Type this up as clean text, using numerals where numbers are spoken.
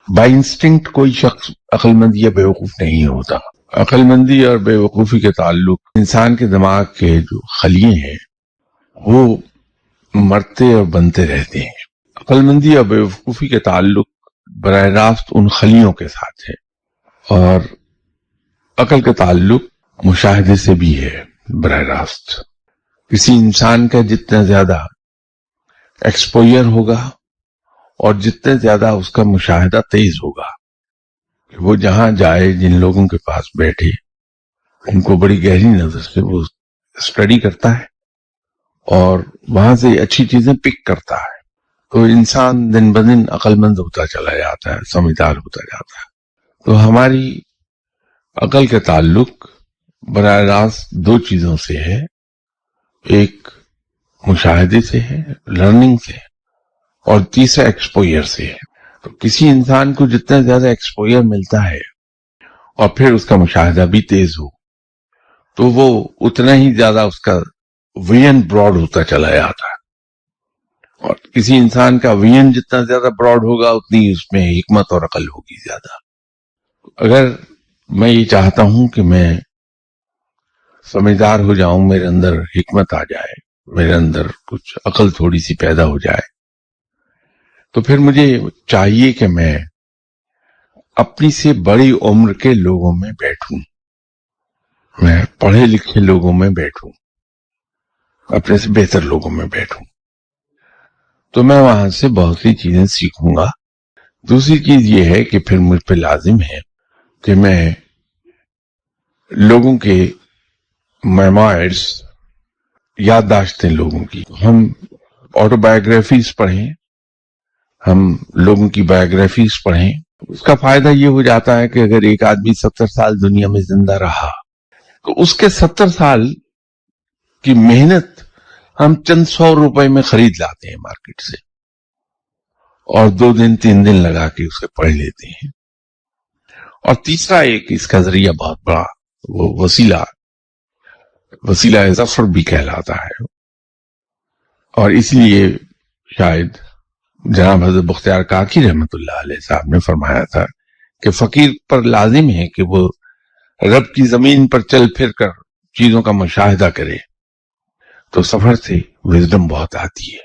By instinct कोई शख्स अक्लमंद या बेवकूफ नहीं होता। अक्लमंदी और बेवकूफी के ताल्लुक इंसान के दिमाग के जो खलिए हैं वो मरते और बनते रहते हैं। अक्लमंदी और बेवकूफी के ताल्लुक बराह रास्त उन खलियों के साथ है, और अकल का ताल्लुक मुशाहिदे से भी है बराह रास्त। किसी इंसान का जितना ज्यादा एक्सपोजर होगा और जितने ज्यादा उसका मुशाहिदा तेज होगा, वो जहां जाए, जिन लोगों के पास बैठे, उनको बड़ी गहरी नजर से वो स्टडी करता है और वहां से अच्छी चीजें पिक करता है, तो इंसान दिन ब दिन अक्लमंद होता चला जाता है, समझदार होता जाता है। तो हमारी अकल का ताल्लुक बराह रास्त दो चीजों से है, एक मुशाहिदे से है, लर्निंग से, और तीसरा एक्सपोजर से है। तो किसी इंसान को जितना ज्यादा एक्सपोजर मिलता है और फिर उसका मुशाहिदा भी तेज हो, तो वो उतना ही ज्यादा उसका विजन ब्रॉड होता चला जाता है, और किसी इंसान का विजन जितना ज्यादा ब्रॉड होगा उतनी उसमें हिकमत और अकल होगी ज्यादा। अगर मैं ये चाहता हूं कि मैं समझदार हो जाऊं, मेरे अंदर हिकमत आ जाए, मेरे अंदर कुछ अकल थोड़ी सी पैदा हो जाए, तो फिर मुझे चाहिए कि मैं अपनी से बड़ी उम्र के लोगों में बैठूं, मैं पढ़े लिखे लोगों में बैठूं, अपने से बेहतर लोगों में बैठूं, तो मैं वहां से बहुत सी चीजें सीखूंगा। दूसरी चीज ये है कि फिर मुझ पे लाजिम है कि मैं लोगों के मेमोइर्स, याददाश्तें लोगों की, हम ऑटोबायोग्राफीज पढ़ें, हम लोगों की बायोग्राफीज पढ़ें। उसका फायदा ये हो जाता है कि अगर एक आदमी 70 साल दुनिया में जिंदा रहा, तो उसके 70 साल की मेहनत हम चंद 100 रुपए में खरीद लाते हैं मार्केट से, और 2 दिन 3 दिन लगा के उसे पढ़ लेते हैं। और तीसरा एक इसका जरिया बहुत बड़ा, वो वसीला ज़फ़र भी कहलाता है, और इसलिए शायद जनाब हज़रत बख्तियार काकी रहमतुल्लाह अलैह साहब ने फरमाया था कि फकीर पर लाजिम है कि वो रब की जमीन पर चल फिर कर चीजों का मुशाहिदा करे, तो सफर से विजडम बहुत आती है।